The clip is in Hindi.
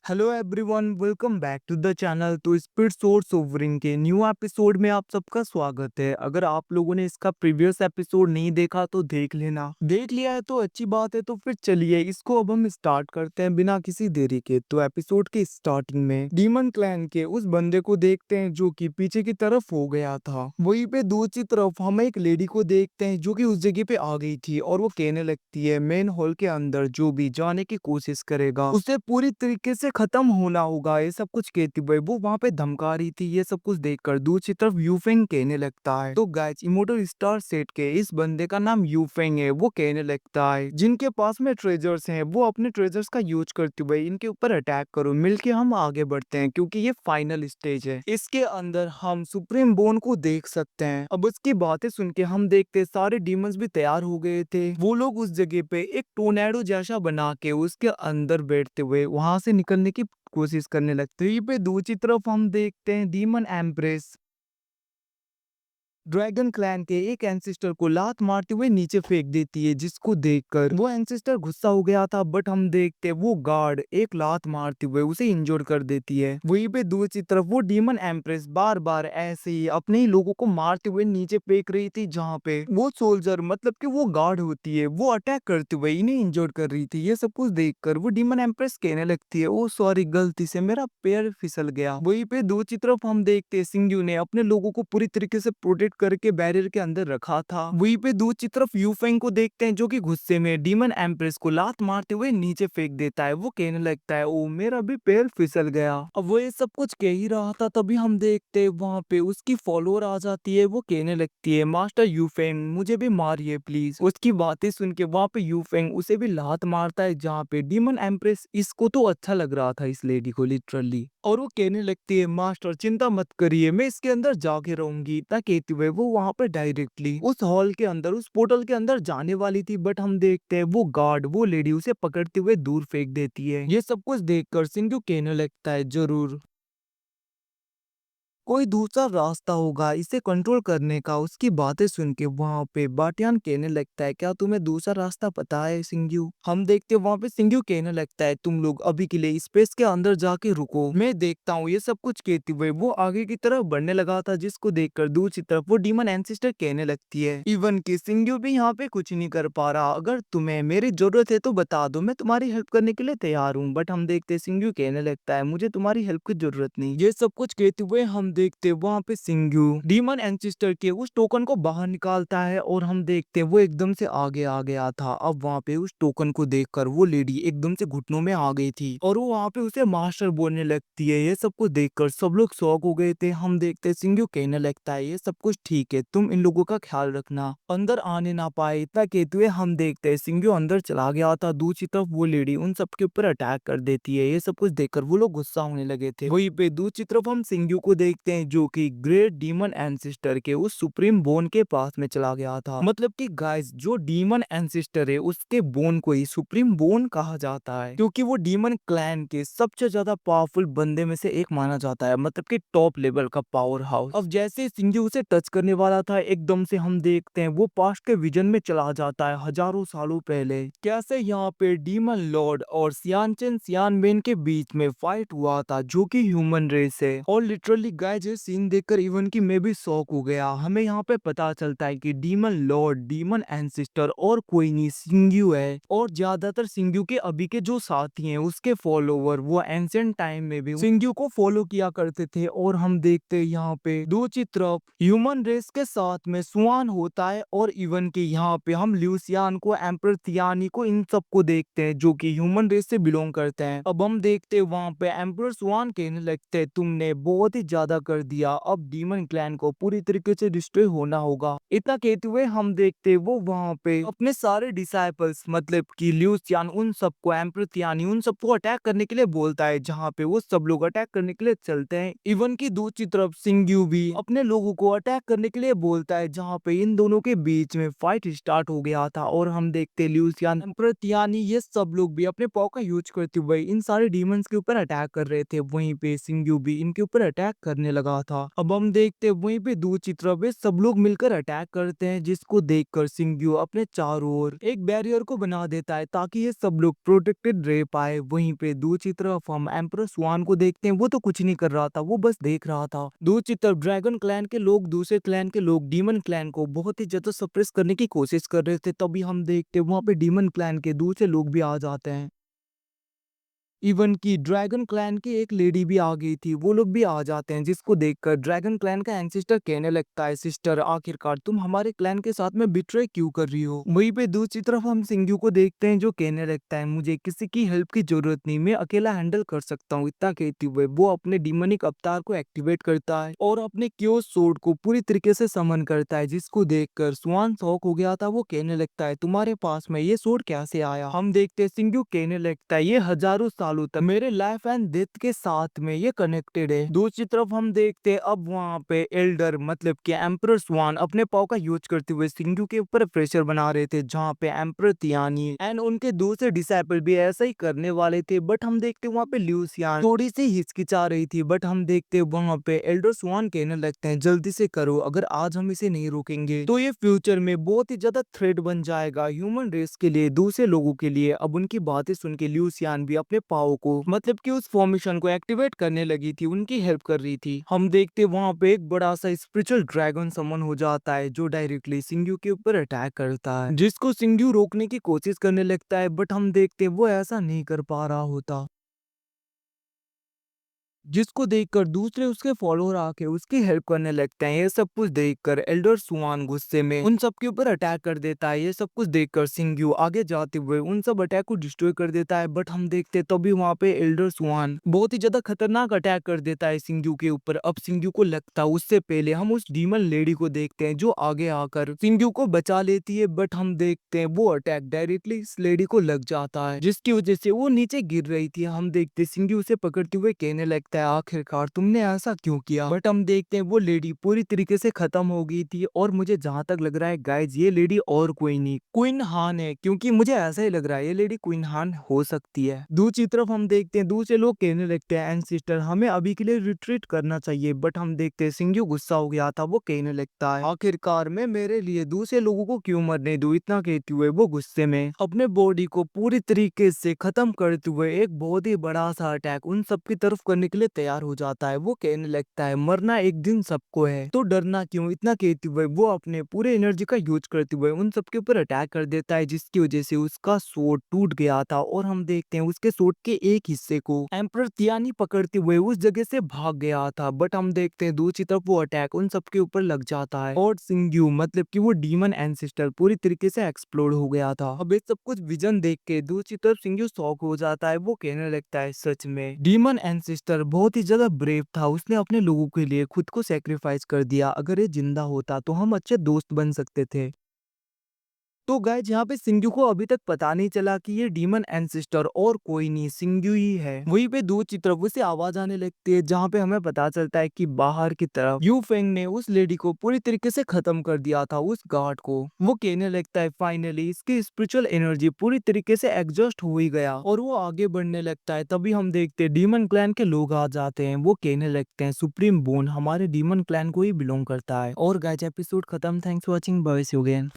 Hello everyone, welcome back to the channel. तो स्पीड सोर्स सोवरिंग के न्यू एपिसोड में आप सबका स्वागत है। अगर आप लोगों ने इसका प्रीवियस एपिसोड नहीं देखा तो देख लेना, देख लिया है तो अच्छी बात है। तो फिर चलिए इसको अब हम स्टार्ट करते हैं बिना किसी देरी के। तो एपिसोड के स्टार्टिंग में डीमन क्लैन के उस बंदे को देखते हैं जो कि पीछे की तरफ हो गया था। वहीं पे दूसरी तरफ हम एक लेडी को देखते हैं जो कि उस जगह पे आ गई थी और वो कहने लगती है मेन हॉल के अंदर जो भी जाने की कोशिश करेगा उसे पूरी तरीके से खत्म होना होगा। ये सब कुछ कहती हुए वो वहां पे धमका रही थी। ये सब कुछ देखकर दूसरी तरफ यूफेंग कहने लगता है। तो गाइस, इमोटल स्टार सेट के इस बंदे का नाम यूफेंग है। वो कहने लगता है जिनके पास में ट्रेजर्स हैं वो अपने ट्रेजर्स का यूज करते हुए इनके ऊपर अटैक करो। मिलके हम आगे बढ़ते हैं क्योंकि ये फाइनल स्टेज है। इसके अंदर हम सुप्रीम बोन को देख सकते हैं। अब उसकी बातें सुन के हम देखते हैं सारे डीमंस भी तैयार हो गए थे। वो लोग उस जगह पे एक टोर्नेडो जैसा बना के उसके अंदर बैठते हुए वहां से निकलने की कोशिश करने लगते हैं। ये पे दूसरी तरफ हम देखते हैं डीमन एम्प्रेस ड्रैगन क्लैन के एक एंसिस्टर को लात मारते हुए नीचे फेंक देती है, जिसको देखकर वो एंसिस्टर गुस्सा हो गया था। बट हम देखते वो गार्ड एक लात मारते हुए उसे इंजोर कर देती है। वहीं पे दूसरी तरफ वो डीमन एम्प्रेस बार बार ऐसे ही अपने ही लोगों को मारते हुए नीचे फेंक रही थी, जहाँ पे वो सोल्जर मतलब कि वो गार्ड होती है वो अटैक करते हुए इन्हें इंजोर कर रही थी। ये सब कुछ देखकर वो डीमन एम्प्रेस कहने लगती है ओ सॉरी, गलती से मेरा पैर फिसल गया। वहीं पे दूसरी तरफ हम देखते सिंग्यू ने अपने लोगों को पूरी तरीके से प्रोटेक्ट करके बैरियर के अंदर रखा था। वहीं पे दूसरी तरफ यूफेंग को देखते हैं जो कि गुस्से में डीमन एम्प्रेस को लात मारते हुए नीचे फेंक देता है। वो कहने लगता है ओ मेरा भी पैर फिसल गया। अब वो ये सब कुछ कह ही रहा था तभी हम देखते हैं वहां पे उसकी फॉलोअर आ जाती है। वो कहने लगती है मास्टर यूफेंग मुझे भी मारिए प्लीज। उसकी बातें सुन के वहां पे यूफेंग उसे भी लात मारता है, जहाँ पे डीमन एम्प्रेस इसको तो अच्छा लग रहा था इस लेडी को लिटरली, और वो कहने लगती है मास्टर चिंता मत करिए मैं इसके अंदर जाके रहूंगी। इतना कहते हुए वो वहां पर डायरेक्टली उस हॉल के अंदर उस पोर्टल के अंदर जाने वाली थी। बट हम देखते हैं वो गार्ड वो लेडी उसे पकड़ते हुए दूर फेंक देती है। ये सब कुछ देखकर सिंधु कहने लगता है जरूर कोई दूसरा रास्ता होगा इसे कंट्रोल करने का। उसकी बातें सुन के वहां पे बाटियान कहने लगता है क्या तुम्हें दूसरा रास्ता पता है सिंग्यू। हम देखते वहां पे सिंग्यू कहने लगता है तुम लोग अभी के लिए स्पेस के अंदर जाके रुको, मैं देखता हूँ। ये सब कुछ कहते हुए वो आगे की तरफ बढ़ने लगा था, जिसको देखकर दूसरी तरफ वो डीमन एंसिस्टर कहने लगती है इवन की सिंग्यू भी यहाँ पे कुछ नहीं कर पा रहा, अगर तुम्हें मेरी जरूरत है तो बता दो, मैं तुम्हारी हेल्प करने के लिए तैयार हूँ। बट हम देखते सिंग्यू कहने लगता है मुझे तुम्हारी हेल्प की जरूरत नहीं। ये सब कुछ कहते हुए हम देखते वहां पे सिंग्यू डीमन एंसिस्टर के उस टोकन को बाहर निकालता है और हम देखते वो एकदम से आगे आ गया था। अब वहां पे उस टोकन को देखकर वो लेडी एकदम से घुटनों में आ गई थी और वो वहां पे उसे मास्टर बोलने लगती है। ये सब कुछ देखकर सब लोग शॉक हो गए थे। हम देखते सिंग्यू कहने लगता है ये सब कुछ ठीक है, तुम इन लोगों का ख्याल रखना, अंदर आने ना पाए। इतना कहते हुए हम देखते सिंग्यू अंदर चला गया था। दूसरी तरफ वो लेडी उन सबके ऊपर अटैक कर देती है। ये सब कुछ देखकर वो लोग गुस्सा होने लगे थे। वहीं पे दूसरी तरफ हम सिंग्यू को देखते हैं जो कि ग्रेट डीमन एंसिस्टर के उस सुप्रीम बोन के पास में चला गया था। मतलब कि गाइस जो डीमन एंसिस्टर है उसके बोन को ही सुप्रीम बोन कहा जाता है, क्योंकि वो डीमन क्लैन के सबसे ज्यादा पावरफुल बंदे में से एक माना जाता है, मतलब कि टॉप लेवल का पावर हाउस। अब जैसे ही सिंग्यू उसे टच करने वाला था एकदम से हम देखते हैं वो पास्ट के विजन में चला जाता है हजारों सालों पहले। कैसे यहाँ पे डीमन लॉर्ड और सियानचेन सियानबेन के बीच में फाइट हुआ था जो कि ह्यूमन रेस है। और लिटरली गाइस ये सीन देखकर इवन की मैं भी शॉक हो गया। हमें यहाँ पे पता चलता है कि डीमन लॉर्ड डीमन एंसिस्टर और कोई नहीं सिंग्यू है, और ज्यादातर सिंग्यू के अभी के जो साथी हैं उसके फॉलोवर वो एंशिएंट टाइम में भी सिंग्यू को फॉलो किया करते थे। और हम देखते हैं यहाँ पे दूसरी तरफ ह्यूमन रेस के साथ में सुआन होता है, और इवन के यहाँ पे हम ल्यूसियान को एम्पर थियानी को इन सबको देखते हैं जो कि ह्यूमन रेस से बिलोंग करते हैं। अब हम देखते हैं वहां पे एम्पर सुआन कहने लगते हैं तुमने बहुत ही ज्यादा कर दिया, अब डीमन क्लैन को पूरी तरीके से डिस्ट्रॉय होना होगा। इतना कहते हुए हम देखते हैं वो वहां पे अपने सारे डिसाइपल्स मतलब कि ल्यूसियान उन सबको एम्पर थियानी उन सबको अटैक करने के लिए बोलता है, जहाँ पे वो सब लोग अटैक करने के लिए चलते हैं। इवन की दूसरी तरफ सिंग्यू भी अपने लोगों को अटैक करने के लिए बोलता है, जहाँ पे इन दोनों के बीच में फाइट स्टार्ट हो गया था। और हम देखते ल्यूसियान एम्पर थियानी ये सब लोग भी अपने पाव का यूज करते हुए इन सारे डीमंस के ऊपर अटैक कर रहे थे। वहीं पे सिंग्यू भी इनके ऊपर अटैक करने करने लगा था। अब हम देखते हैं वहीं पे दूर चित्र पे सब लोग मिलकर अटैक करते हैं, जिसको देखकर सिंग्यू अपने चारों ओर एक बैरियर को बना देता है ताकि ये सब लोग प्रोटेक्टेड रह पाए। वहीं पे दूसरी तरफ हम एम्परर स्वान को देखते हैं, वो तो कुछ नहीं कर रहा था, वो बस देख रहा था। दूसरी तरफ ड्रैगन क्लैन के लोग दूसरे क्लैन के लोग डीमन क्लैन को बहुत ही ज्यादा सप्रेस करने की कोशिश कर रहे थे। तभी हम देखते हैं वहां पे डीमन क्लैन के दूसरे लोग भी आ जाते हैं। इवन की ड्रैगन क्लैन की एक लेडी भी आ गई थी, वो लोग भी आ जाते हैं, जिसको देखकर ड्रैगन क्लैन का एंसेस्टर कहने लगता है, सिस्टर आखिरकार तुम हमारे क्लैन के साथ में बिट्रे क्यों कर रही हो। वहीं पे दूसरी तरफ हम सिंग्यू को देखते हैं जो कहने लगता है, मुझे किसी की हेल्प की जरूरत नहीं, मैं अकेला हैंडल कर सकता हूँ। इतना कहते हुए वो अपने डिमोनिक अवतार को एक्टिवेट करता है और अपने क्योस सोर्ड को पूरी तरीके से समन करता है, जिसको देखकर स्वान शॉक हो गया था। वो कहने लगता है, तुम्हारे पास में ये सोर्ड कैसे आया। हम देखते हैं सिंग्यू कहने लगता है, ये हजारों सालों तक मेरे लाइफ एंड डेथ के साथ में ये कनेक्टेड है। दूसरी तरफ हम देखते हैं अब वहाँ पे एल्डर मतलब कि एम्परर स्वान अपने पाव का यूज करते हुए सिंग्यू के ऊपर प्रेशर बना रहे थे, जहाँ पे एम्परर तियानी एंड उनके दूसरे डिसाइपल भी ऐसा ही करने वाले थे। बट हम देखते वहाँ पे ल्यूसियान थोड़ी सी हिचकिचा रही थी। बट हम देखते वहाँ पे एल्डर स्वान कहने लगते हैं, जल्दी से करो, अगर आज हम इसे नहीं रोकेंगे तो ये फ्यूचर में बहुत ही ज्यादा थ्रेट बन जाएगा ह्यूमन रेस के लिए, दूसरे लोगों के लिए। अब उनकी बातें सुन के ल्यूसियान भी अपने पाव को मतलब कि उस फॉर्मेशन को एक्टिवेट करने लगी थी, उनकी हेल्प कर रही थी। हम देखते वहां पे एक बड़ा सा स्पिरिचुअल ड्रैगन समन हो जाता है, जो डायरेक्टली सिंग्यू के ऊपर अटैक करता है, जिसको सिंग्यू रोकने की कोशिश करने लगता है। बट हम देखते वो ऐसा नहीं कर पा रहा होता, जिसको देखकर दूसरे उसके फॉलोअर आके उसकी हेल्प करने लगते हैं। ये सब कुछ देखकर एल्डर सुआन गुस्से में उन सब के ऊपर अटैक कर देता है। ये सब कुछ देखकर सिंग्यू आगे जाते हुए उन सब अटैक को डिस्ट्रॉय कर देता है। बट हम देखते तभी वहाँ पे एल्डर सुआन बहुत ही ज्यादा खतरनाक अटैक कर देता है सिंग्यू के ऊपर। अब सिंग्यू को लगता है, उससे पहले हम उस डीमन लेडी को देखते हैं जो आगे आकर सिंग्यू को बचा लेती है। बट हम देखते हैं वो अटैक डायरेक्टली इस लेडी को लग जाता है, जिसकी वजह से वो नीचे गिर रही थी। हम देखते सिंग्यू उसे पकड़ते हुए कहने लगता है, आखिरकार तुमने ऐसा क्यों किया। बट हम देखते हैं वो लेडी पूरी तरीके से खत्म हो गई थी। और मुझे जहां तक लग रहा है गाइज, ये लेडी और कोई नहीं क्वीन हान है, क्योंकि मुझे ऐसा ही लग रहा है ये लेडी क्वीन हान हो सकती है। दूसरी तरफ हम देखते हैं दूसरे लोग कहने लगते हैं, एंड सिस्टर हमें अभी के लिए रिट्रीट करना चाहिए। बट हम देखते हैं सिंग्यू गुस्सा हो गया था, वो कहने लगता है, आखिरकार मैं मेरे लिए दूसरे लोगों को क्यों मरने दूं। इतना कहते हुए वो गुस्से में अपने बॉडी को पूरी तरीके से खत्म करते हुए एक बहुत ही बड़ा सा अटैक उन सबकी तरफ करने के लिए तैयार हो जाता है। वो कहने लगता है, मरना एक दिन सबको है तो डरना क्यों। इतना कहते हुए वो अपने पूरे एनर्जी का यूज करते हुए उन सबके ऊपर अटैक कर देता है, जिसकी वजह से उसका सोर्ड टूट गया था। और हम देखते हैं उसके सोर्ड के एक हिस्से को एम्परर तियानी पकड़ते हुए उस जगह से भाग गया था। बट हम देखते हैं दूसरी तरफ वो अटैक उन सबके ऊपर लग जाता है और सिंग्यू मतलब कि वो डीमन एंसेस्टर पूरी तरीके से एक्सप्लोड हो गया था। अब ये सब कुछ विजन देख के दूसरी तरफ सिंग्यू शॉक हो जाता है। वो कहने लगता है, सच में डीमन एंसेस्टर बहुत ही ज्यादा ब्रेव था, उसने अपने लोगों के लिए खुद को सेक्रीफाइस कर दिया। अगर ये जिंदा होता तो हम अच्छे दोस्त बन सकते थे। तो गाइज यहाँ पे सिंग्यू को अभी तक पता नहीं चला कि ये डीमन एंसेस्टर और कोई नहीं सिंग्यू ही है। वहीं पे दूसरी तरफ उसे आवाज आने लगती है, जहाँ पे हमें पता चलता है कि बाहर की तरफ यू फेंग ने उस लेडी को पूरी तरीके से खत्म कर दिया था, उस गार्ड को। वो कहने लगता है, फाइनली इसकी स्पिरिचुअल एनर्जी पूरी तरीके से एग्जॉस्ट हो ही गया, और वो आगे बढ़ने लगता है। तभी हम देखते हैं डीमन क्लैन के लोग आ जाते हैं। वो कहने लगते हैं, सुप्रीम बोन हमारे डीमन क्लैन को ही बिलोंग करता है। और गाइज एपिसोड खत्म। Thanks for watching, bye see you again.